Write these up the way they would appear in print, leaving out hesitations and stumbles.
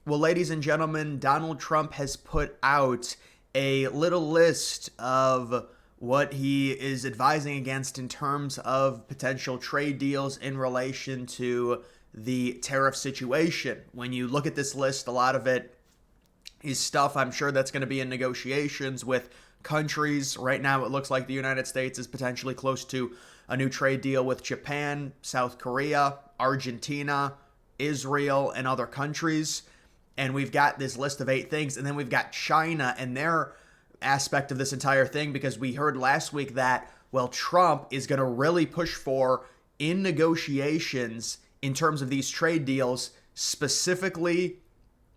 Well, ladies and gentlemen, Donald Trump has put out a little list of what he is advising against in terms of potential trade deals in relation to the tariff situation. When you look at this list, a lot of it is stuff I'm sure that's going to be in negotiations with countries. Right now, it looks like the United States is potentially close to a new trade deal with Japan, South Korea, Argentina, Israel, and other countries. And we've got this list of 8 things. And then we've got China and their aspect of this entire thing, because we heard last week that, well, Trump is going to really push for in negotiations in terms of these trade deals, specifically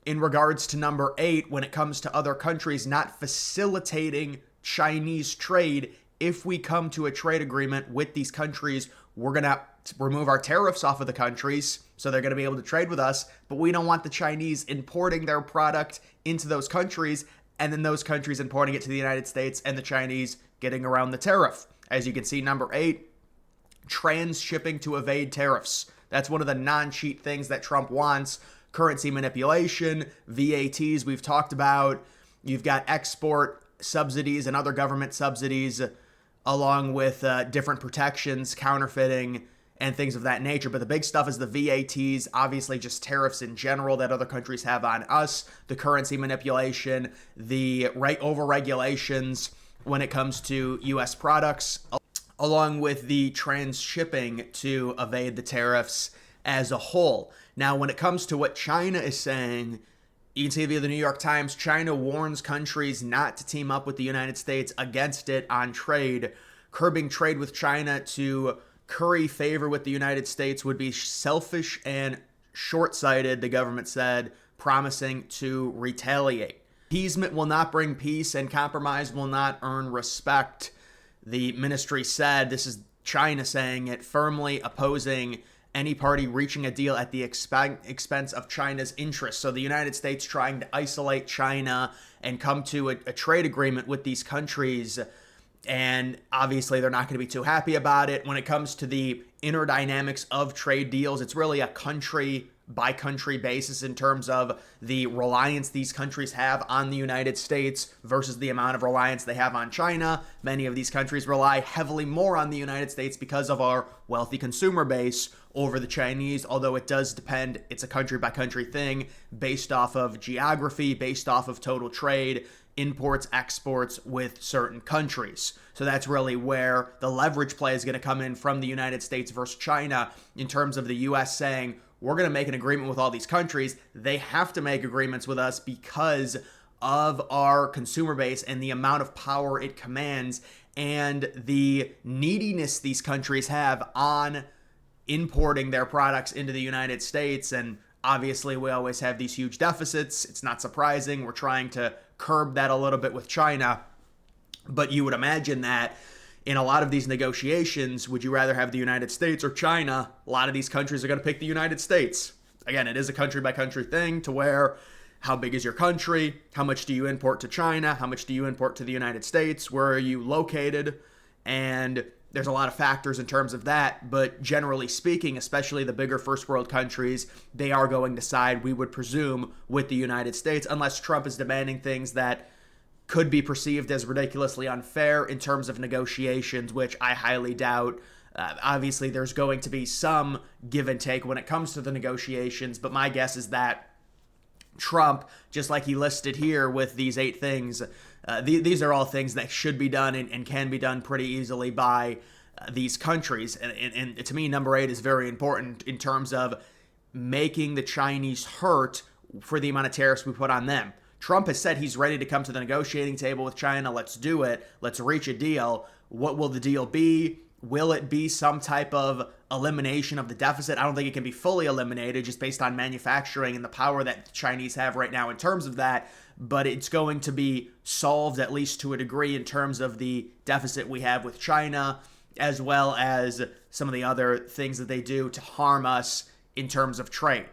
in regards to number 8, when it comes to other countries not facilitating Chinese trade. If we come to a trade agreement with these countries, we're going to remove our tariffs off of the countries, so they're going to be able to trade with us, but we don't want the Chinese importing their product into those countries, and then those countries importing it to the United States, and the Chinese getting around the tariff. As you can see, number 8, transshipping to evade tariffs. That's one of the non-cheat things that Trump wants. Currency manipulation, VATs we've talked about. You've got export subsidies and other government subsidies, along with different protections, counterfeiting, and things of that nature. But the big stuff is the VATs, obviously just tariffs in general that other countries have on us, the currency manipulation, the over-regulations when it comes to U.S. products, along with the transshipping to evade the tariffs as a whole. Now, when it comes to what China is saying, you can see via the New York Times, China warns countries not to team up with the United States against it on trade. Curbing trade with China to curry favor with the United States would be selfish and short-sighted, the government said, promising to retaliate. Appeasement will not bring peace, and compromise will not earn respect, the ministry said. This is China saying it, firmly opposing any party reaching a deal at the expense of China's interests. So the United States trying to isolate China and come to a trade agreement with these countries, and obviously they're not going to be too happy about it. When it comes to the inner dynamics of trade deals, it's really a country by country basis in terms of the reliance these countries have on the United States versus the amount of reliance they have on China. Many of these countries rely heavily more on the United States because of our wealthy consumer base over the Chinese, although it does depend. It's a country by country thing based off of geography, based off of total trade, imports, exports with certain countries. So that's really where the leverage play is going to come in from the United States versus China, in terms of the U.S. saying, we're going to make an agreement with all these countries. They have to make agreements with us because of our consumer base and the amount of power it commands and the neediness these countries have on importing their products into the United States. And obviously, we always have these huge deficits. It's not surprising. We're trying to curb that a little bit with China. But you would imagine that in a lot of these negotiations, would you rather have the United States or China? A lot of these countries are going to pick the United States. Again, it is a country by country thing, to where how big is your country? How much do you import to China? How much do you import to the United States? Where are you located? And there's a lot of factors in terms of that, but generally speaking, especially the bigger first world countries, they are going to side, we would presume, with the United States, unless Trump is demanding things that could be perceived as ridiculously unfair in terms of negotiations, which I highly doubt. Obviously, there's going to be some give and take when it comes to the negotiations, but my guess is that Trump, just like he listed here with these 8 things, these are all things that should be done and can be done pretty easily by these countries. And to me, number 8 is very important in terms of making the Chinese hurt for the amount of tariffs we put on them. Trump has said he's ready to come to the negotiating table with China. Let's do it. Let's reach a deal. What will the deal be? Will it be some type of elimination of the deficit? I don't think it can be fully eliminated just based on manufacturing and the power that the Chinese have right now in terms of that, but it's going to be solved at least to a degree in terms of the deficit we have with China, as well as some of the other things that they do to harm us in terms of trade.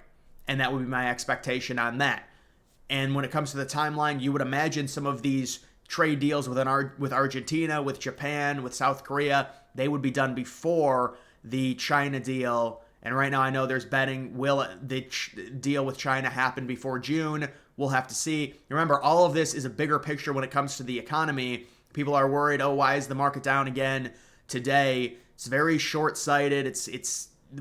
And that would be my expectation on that. And when it comes to the timeline, you would imagine some of these trade deals with Argentina, with Japan, with South Korea, they would be done before the China deal And right now I know there's betting, will the deal with China happen before June? We'll have to see. Remember, all of this is a bigger picture when it comes to the economy. People are worried, oh, why is the market down again today? It's very short-sighted.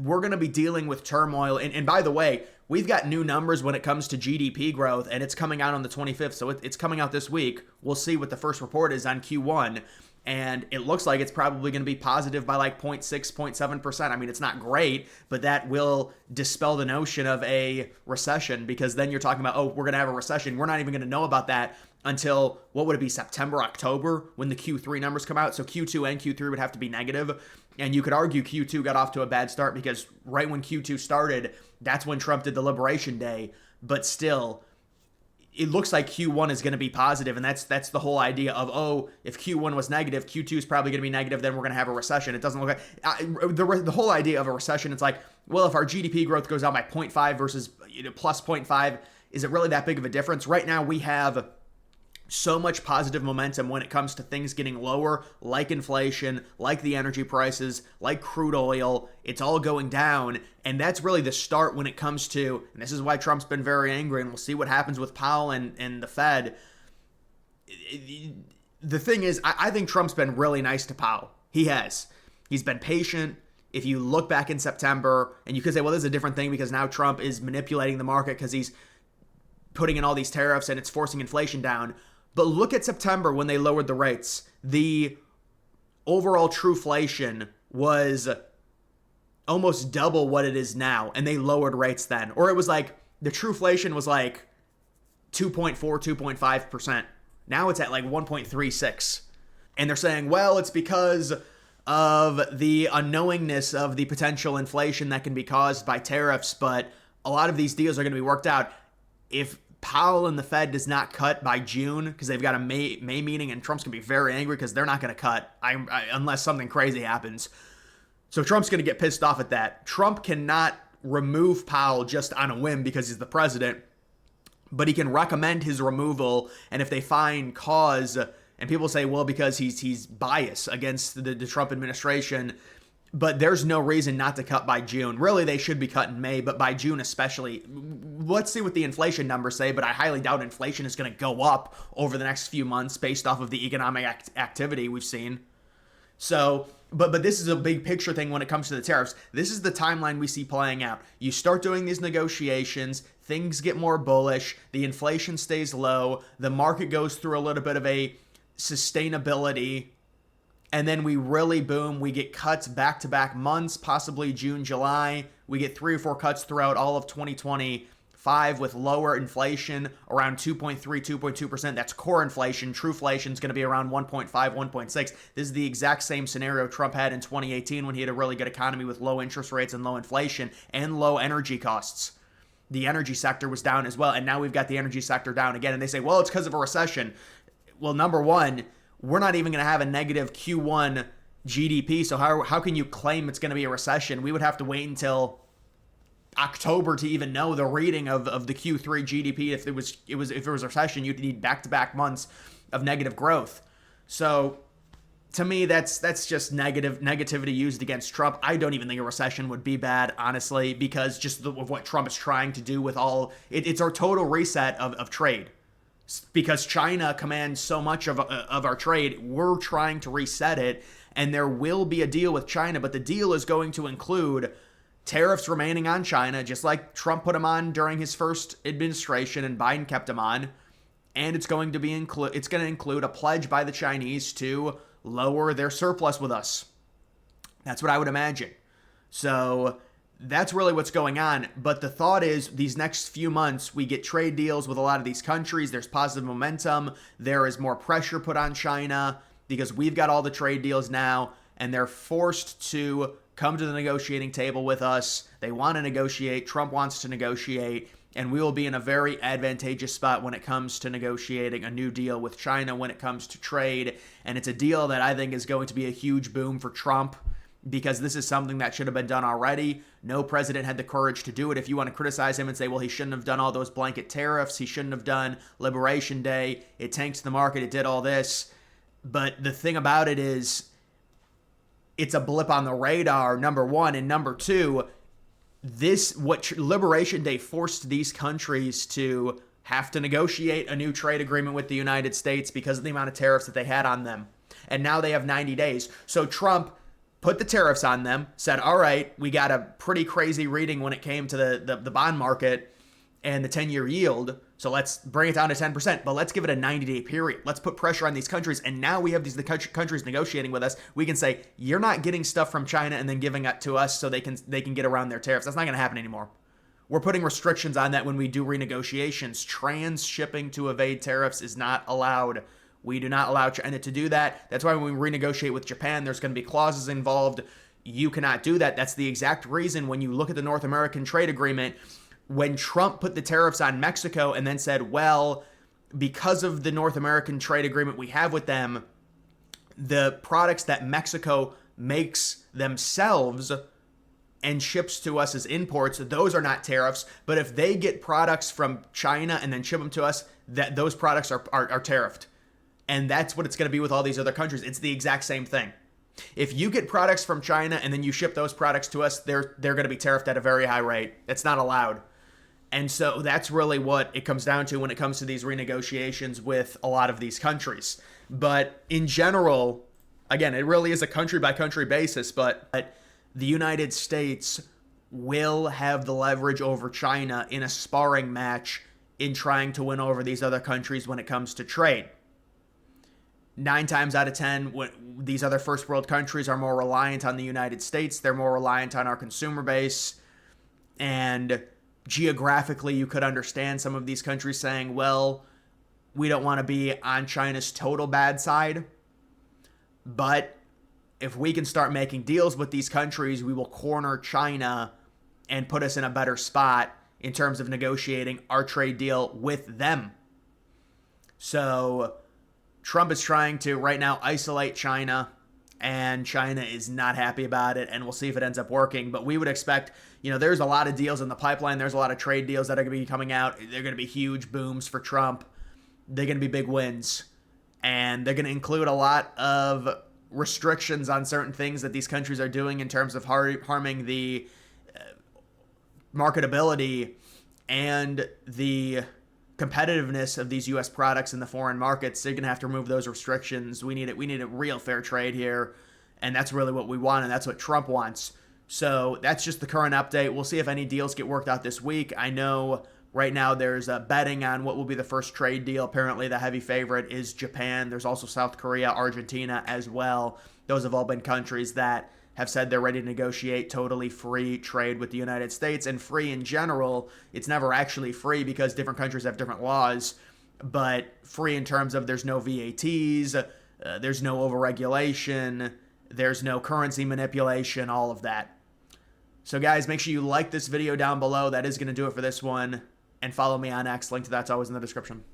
We're going to be dealing with turmoil. And by the way, we've got new numbers when it comes to GDP growth, and it's coming out on the 25th. So it's coming out this week. We'll see what the first report is on Q1. And it looks like it's probably going to be positive by like 0.6, 0.7%. I mean, it's not great, but that will dispel the notion of a recession, because then you're talking about, oh, we're going to have a recession. We're not even going to know about that until, what would it be, September, October, when the Q3 numbers come out. So Q2 and Q3 would have to be negative. And you could argue Q2 got off to a bad start because right when Q2 started, that's when Trump did the Liberation Day. But still, it looks like Q1 is going to be positive, and that's the whole idea of, oh, if Q1 was negative, Q2 is probably going to be negative, then we're going to have a recession. It doesn't look like the whole idea of a recession. It's like, well, if our GDP growth goes down by 0.5 versus plus 0.5, is it really that big of a difference? Right now, we have so much positive momentum when it comes to things getting lower, like inflation, like the energy prices, like crude oil. It's all going down, and that's really the start when it comes to, and this is why Trump's been very angry, and we'll see what happens with Powell and the Fed. The thing is, I think Trump's been really nice to Powell. He has. He's been patient. If you look back in September, and you could say, well, this is a different thing because now Trump is manipulating the market because he's putting in all these tariffs and it's forcing inflation down. But look at September when they lowered the rates. The overall trueflation was almost double what it is now, and they lowered rates then. Or it was like, the trueflation was like 2.4, 2.5%. Now it's at like 1.36. And they're saying, well, it's because of the unknowingness of the potential inflation that can be caused by tariffs, but a lot of these deals are going to be worked out. If Powell and the Fed does not cut by June, because they've got a May meeting, and Trump's going to be very angry because they're not going to cut unless something crazy happens. So Trump's going to get pissed off at that. Trump cannot remove Powell just on a whim because he's the president, but he can recommend his removal, and if they find cause, and people say, well, because he's biased against the Trump administration, but there's no reason not to cut by June. Really, they should be cut in May, but by June especially. Let's see what the inflation numbers say, but I highly doubt inflation is going to go up over the next few months based off of the economic activity we've seen. So, but this is a big picture thing when it comes to the tariffs. This is the timeline we see playing out. You start doing these negotiations, things get more bullish, the inflation stays low, the market goes through a little bit of a sustainability, and then we really boom. We get cuts back-to-back months, possibly June, July. We get 3 or 4 cuts throughout all of 2025 with lower inflation, around 2.3, 2.2%. That's core inflation. Trueflation is going to be around 1.5, 1.6. This is the exact same scenario Trump had in 2018 when he had a really good economy with low interest rates and low inflation and low energy costs. The energy sector was down as well, and now we've got the energy sector down again. And they say, well, it's because of a recession. Well, number one, we're not even going to have a negative Q1 GDP, so how can you claim it's going to be a recession? We would have to wait until October to even know the reading of the Q3 GDP. If it was a recession, you'd need back-to-back months of negative growth. So to me, that's just negativity used against Trump. I don't even think a recession would be bad, honestly, because just of what Trump is trying to do with it's our total reset of trade. Because China commands so much of our trade, we're trying to reset it, and there will be a deal with China, but the deal is going to include tariffs remaining on China, just like Trump put them on during his first administration and Biden kept them on, and it's going to include a pledge by the Chinese to lower their surplus with us. That's what I would imagine. So that's really what's going on. But the thought is these next few months, we get trade deals with a lot of these countries. There's positive momentum. There is more pressure put on China because we've got all the trade deals now, and they're forced to come to the negotiating table with us. They want to negotiate. Trump wants to negotiate, and we will be in a very advantageous spot when it comes to negotiating a new deal with China when it comes to trade. And it's a deal that I think is going to be a huge boom for Trump, because this is something that should have been done already. No president had the courage to do it. If you want to criticize him and say, well, he shouldn't have done all those blanket tariffs, he shouldn't have done Liberation Day, it tanked the market, it did all this. But the thing about it is, it's a blip on the radar, number one. And number two, Liberation Day forced these countries to have to negotiate a new trade agreement with the United States because of the amount of tariffs that they had on them. And now they have 90 days. So Trump put the tariffs on them, said, all right, we got a pretty crazy reading when it came to the bond market and the 10-year yield. So let's bring it down to 10%, but let's give it a 90-day period. Let's put pressure on these countries. And now we have the countries negotiating with us. We can say, you're not getting stuff from China and then giving it to us so they can get around their tariffs. That's not going to happen anymore. We're putting restrictions on that when we do renegotiations. Trans-shipping to evade tariffs is not allowed. We do not allow China to do that. That's why when we renegotiate with Japan, there's going to be clauses involved. You cannot do that. That's the exact reason when you look at the North American trade agreement, when Trump put the tariffs on Mexico and then said, well, because of the North American trade agreement we have with them, the products that Mexico makes themselves and ships to us as imports, those are not tariffs. But if they get products from China and then ship them to us, those products are tariffed. And that's what it's going to be with all these other countries. It's the exact same thing. If you get products from China and then you ship those products to us, they're going to be tariffed at a very high rate. It's not allowed. And so that's really what it comes down to when it comes to these renegotiations with a lot of these countries. But in general, again, it really is a country by country basis, but the United States will have the leverage over China in a sparring match in trying to win over these other countries when it comes to trade. 9 times out of 10, these other first world countries are more reliant on the United States. They're more reliant on our consumer base. And geographically, you could understand some of these countries saying, well, we don't want to be on China's total bad side. But if we can start making deals with these countries, we will corner China and put us in a better spot in terms of negotiating our trade deal with them. So Trump is trying to right now isolate China, and China is not happy about it, and we'll see if it ends up working. But we would expect, there's a lot of deals in the pipeline. There's a lot of trade deals that are going to be coming out. They're going to be huge booms for Trump. They're going to be big wins, and they're going to include a lot of restrictions on certain things that these countries are doing in terms of harming the marketability and the competitiveness of these U.S. products in the foreign markets. They're going to have to remove those restrictions. We need it. We need a real fair trade here, and that's really what we want, and that's what Trump wants. So that's just the current update. We'll see if any deals get worked out this week. I know right now there's betting on what will be the first trade deal. Apparently the heavy favorite is Japan. There's also South Korea, Argentina as well. Those have all been countries that have said they're ready to negotiate totally free trade with the United States. And free in general, it's never actually free because different countries have different laws. But free in terms of there's no VATs, there's no overregulation, there's no currency manipulation, all of that. So guys, make sure you like this video down below. That is going to do it for this one. And follow me on X. Link to that's always in the description.